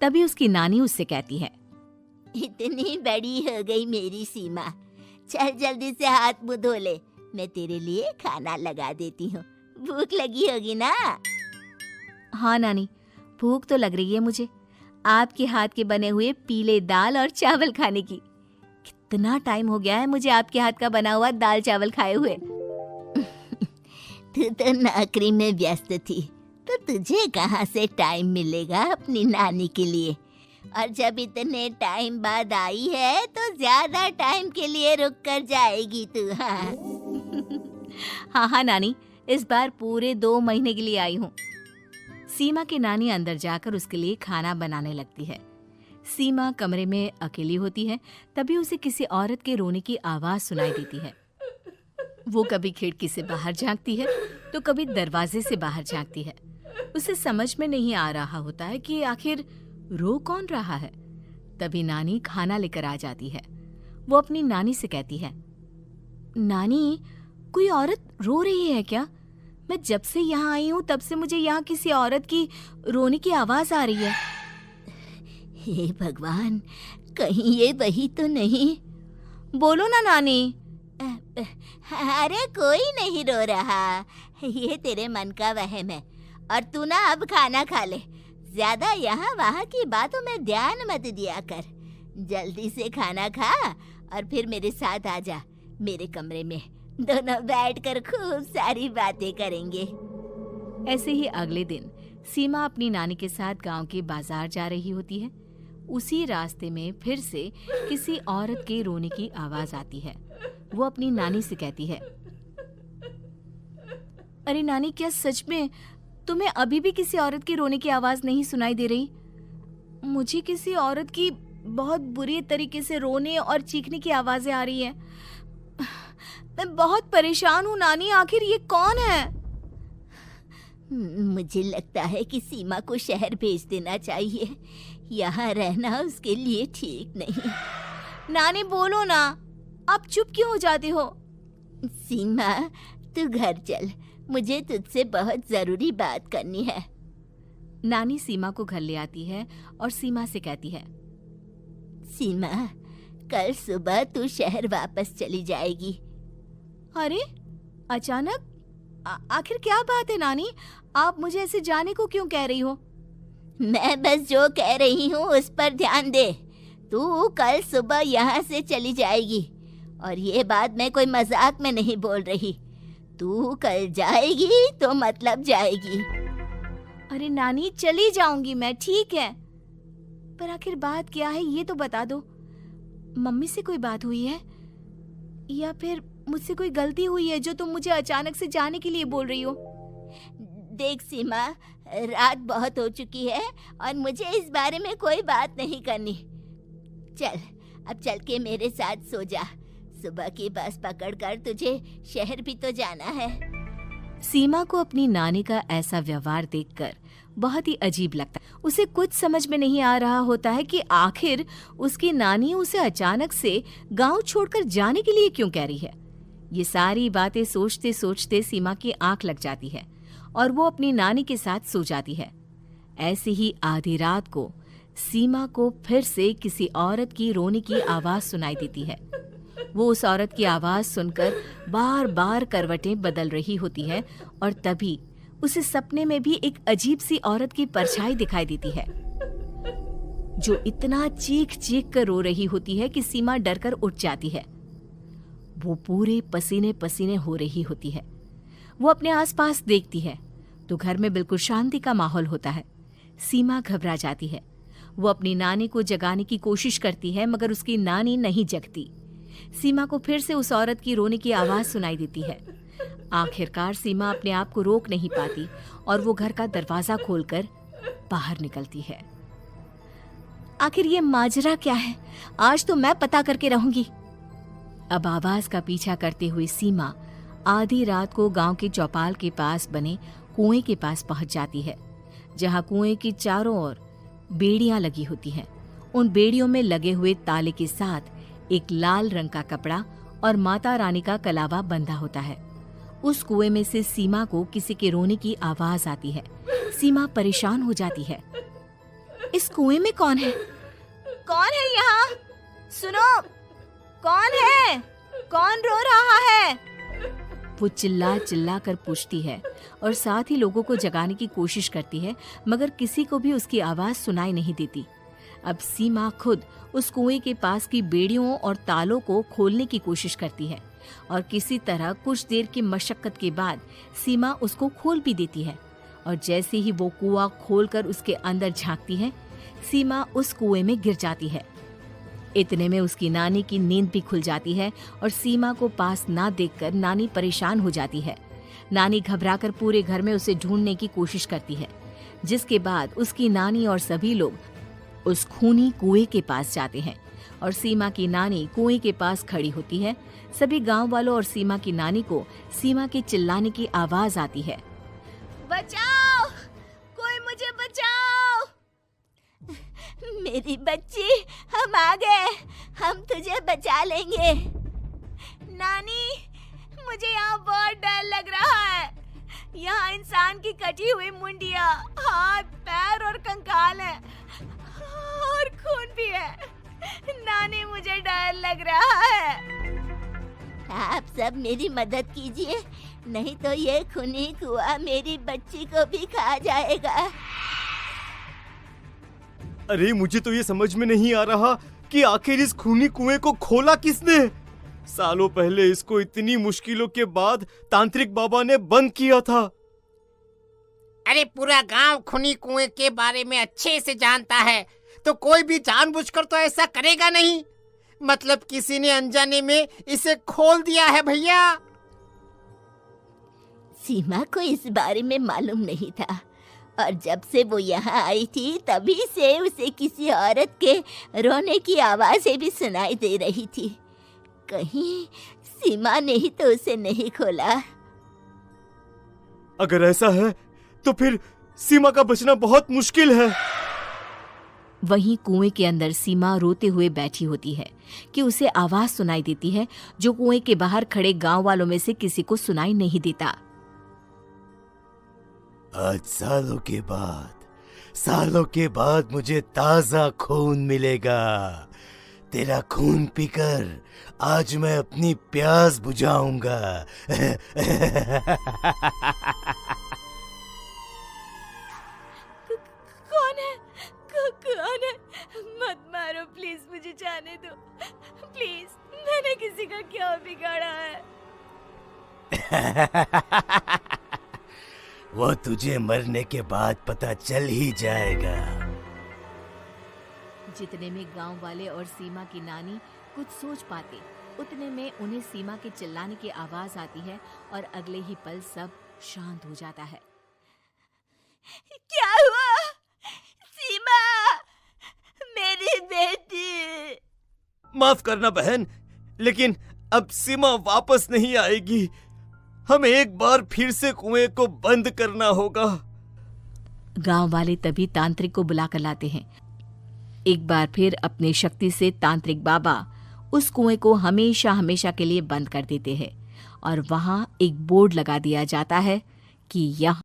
तभी उसकी नानी उससे कहती है, इतनी बड़ी हो गई मेरी सीमा, चल जल्दी से हाथ मुंह धो ले, मैं तेरे लिए खाना लगा देती हूँ। भूख लगी होगी ना? हाँ नानी, भूख तो लग रही है मुझे, आपके हाथ के बने हुए पीले दाल और चावल खाने की। कितना टाइम हो गया है मुझे आपके हाथ का बना हुआ दाल चावल खाए हुए। तू तो नौकरी में व्यस्त थी, तो तुझे कहाँ से टाइम मिलेगा अपनी नानी के लिए? और जब इतने टाइम बाद आई है तो ज्यादा टाइम के लिए रुक कर जाएगी तू। हाँ हाँ नानी, इस बार पूरे 2 महीने के लिए आई हूँ। सीमा की नानी अंदर जाकर उसके लिए खाना बनाने लगती है। सीमा कमरे में अकेली होती है, तभी उसे किसी औरत के रोने की आवाज सुनाई देती है। वो कभी खिड़की से बाहर झांकती है तो कभी दरवाजे से बाहर झांकती है। उसे समझ में नहीं आ रहा होता है कि आखिर रो कौन रहा है। तभी नानी खाना लेकर आ जाती है। वो अपनी नानी से कहती है, नानी, कोई औरत रो रही है क्या? मैं जब से यहाँ आई हूँ तब से मुझे यहाँ किसी औरत की रोने की आवाज आ रही है। हे भगवान, कहीं ये वही तो नहीं? बोलो ना नानी। अरे कोई नहीं रो रहा, ये तेरे मन का वहम है। और तू ना अब खाना खा ले, ज्यादा यहाँ वहाँ की बातों में ध्यान मत दिया कर। जल्दी से खाना खा और फिर मेरे साथ आ जा मेरे कमरे में, दोनों बैठकर खूब सारी बातें करेंगे। ऐसे ही अगले दिन सीमा अपनी नानी के साथ गांव के बाजार जा रही होती है। उसी रास्ते में फिर से किसी औरत के रोने की आवाज आती है। वो अपनी नानी से कहती है, अरे नानी, क्या सच में तुम्हें अभी भी किसी औरत की रोने की आवाज नहीं सुनाई दे रही? मुझे किसी औरत की बहुत बुरी तरीके से रोने और चीखने की आवाजें आ रही हैं। मैं बहुत परेशान हूँ नानी, आखिर ये कौन है? मुझे लगता है कि सीमा को शहर भेज देना चाहिए, यहाँ रहना उसके लिए ठीक नहीं। नानी बोलो ना, आप चुप क्यों हो जाते हो? सीमा, तू घर चल, मुझे तुझसे बहुत जरूरी बात करनी है। नानी सीमा को घर ले आती है और सीमा से कहती है, सीमा, कल सुबह तू शहर वापस चली जाएगी। अरे अचानक? आखिर क्या बात है नानी, आप मुझे ऐसे जाने को क्यों कह रही हो? मैं बस जो कह रही हूँ उस पर ध्यान दे। तू कल सुबह यहाँ से चली जाएगी, और ये बात मैं कोई मजाक में नहीं बोल रही। तू कल जाएगी तो मतलब जाएगी। अरे नानी, चली जाऊंगी मैं, ठीक है, पर आखिर बात क्या है ये तो बता दो। मम्मी से कोई बात हुई है या फिर मुझसे कोई गलती हुई है जो तुम मुझे अचानक से जाने के लिए बोल रही हो? देख सीमा, रात बहुत हो चुकी है और मुझे इस बारे में कोई बात नहीं करनी। चल, अब चल के मेरे साथ सो जा। सुबह की बस पकड़कर तुझे शहर भी तो जाना है। सीमा को अपनी नानी का ऐसा व्यवहार देखकर बहुत ही अजीब लगता है। उसे कुछ समझ में नहीं आ रहा होता है कि आखिर उसकी नानी उसे अचानक से गांव छोड़कर जाने के लिए क्यों कह रही है। ये सारी बातें सोचते सोचते सीमा की आंख लग जाती है और वो अपनी नानी के साथ सो जाती है। ऐसी ही आधी रात को सीमा को फिर से किसी औरत की रोने की आवाज सुनाई देती है। वो उस औरत की आवाज सुनकर बार बार करवटें बदल रही होती है और तभी उसे सपने में भी एक अजीब सी औरत की परछाई दिखाई देती है, जो इतना चीख चीख कर रो रही होती है कि सीमा डरकर उठ जाती है। वो पूरे पसीने पसीने हो रही होती है। वो अपने आसपास देखती है तो घर में बिल्कुल शांति का माहौल होता है। सीमा घबरा जाती है। वो अपनी नानी को जगाने की कोशिश करती है, मगर उसकी नानी नहीं जगती। सीमा को फिर से उस औरत की रोने की आवाज सुनाई देती है। आखिरकार सीमा अपने आप को रोक नहीं पाती और वो घर का दरवाजा खोलकर बाहर निकलती है। आखिर ये माजरा क्या है? आज तो मैं पता करके रहूंगी। अब आवाज का पीछा करते हुए सीमा आधी रात को गांव के चौपाल के पास बने कुएं के पास पहुंच जाती है, जहां कुएं की चारों ओर बेड़ियां लगी होती हैं। उन बेड़ियों में लगे हुए ताले के साथ एक लाल रंग का कपड़ा और माता रानी का कलावा बंधा होता है। उस कुएं में से सीमा को किसी के रोने की आवाज आती है। सीमा परेशान हो जाती है। इस कुएं में कौन है? कौन है यहाँ? सुनो, कौन है? कौन रो रहा है? वो चिल्ला चिल्ला कर पूछती है और साथ ही लोगों को जगाने की कोशिश करती है, मगर किसी को भी उसकी आवाज सुनाई नहीं देती। अब सीमा खुद उस कुएं के पास की बेड़ियों और तालों को खोलने की कोशिश करती है और किसी तरह कुछ देर की मशक्कत के बाद सीमा उसको खोल भी देती है। और जैसे ही वो कुआं खोलकर उसके अंदर झांकती है, सीमा उस कुएं में गिर जाती है। इतने में उसकी नानी की नींद भी खुल जाती है और सीमा को पास ना देखकर नानी परेशान हो जाती है। नानी घबराकर पूरे घर में उसे ढूंढने की कोशिश करती है, जिसके बाद उसकी नानी और सभी लोग उस खूनी कुएं के पास जाते हैं और सीमा की नानी कुएं के पास खड़ी होती है। सभी गांव वालों और सीमा की नानी को सीमा के चिल्लाने की आवाज आती है, बचाओ, कोई मुझे बचाओ। मेरी बच्ची, हम आ गए, हम तुझे बचा लेंगे। नानी, मुझे यहाँ बहुत डर लग रहा है। यहाँ इंसान की कटी हुई मुंडिया, हाथ, पैर और कंकाल है और खून भी है। नानी, मुझे डर लग रहा है। आप सब मेरी मदद कीजिए, नहीं तो ये खूनी कुआं मेरी बच्ची को भी खा जाएगा। अरे मुझे तो ये समझ में नहीं आ रहा कि आखिर इस खूनी कुएं को खोला किसने। सालों पहले इसको इतनी मुश्किलों के बाद तांत्रिक बाबा ने बंद किया था। अरे पूरा गांव खूनी कुएं के बारे में अच्छे से जानता है, तो कोई भी जानबूझकर तो ऐसा करेगा नहीं। मतलब किसी ने अनजाने में इसे खोल दिया है भैया। सीमा को इस बारे में मालूम नहीं था और जब से वो यहाँ आई थी तभी से उसे किसी औरत के रोने की आवाज़ें भी सुनाई दे रही थी। कहीं सीमा ने ही तो उसे नहीं खोला। अगर ऐसा है तो फिर सीमा का बचना बहुत मुश्किल है। वहीं कुएं के अंदर सीमा रोते हुए बैठी होती है कि उसे आवाज सुनाई देती है जो कुएं के बाहर खड़े गांव वालों में से किसी को सुनाई नहीं देता। आज सालों के बाद मुझे ताजा खून मिलेगा। तेरा खून पीकर आज मैं अपनी प्यास बुझाऊंगा। कौन है? मत मारो प्लीज, मुझे जाने दो प्लीज। मैंने किसी का क्या बिगाड़ा है? वो तुझे मरने के बाद पता चल ही जाएगा। जितने में गांव वाले और सीमा की नानी कुछ सोच पाते, उतने में उन्हें सीमा के चिल्लाने की आवाज आती है और अगले ही पल सब शांत हो जाता है। क्या हुआ? सीमा, मेरी बेटी। माफ करना बहन, लेकिन अब सीमा वापस नहीं आएगी। हमें एक बार फिर से कुएं को बंद करना होगा। गांव वाले तभी तांत्रिक को बुलाकर लाते हैं। एक बार फिर अपनी शक्ति से तांत्रिक बाबा उस कुएं को हमेशा हमेशा के लिए बंद कर देते हैं और वहां एक बोर्ड लगा दिया जाता है कि यह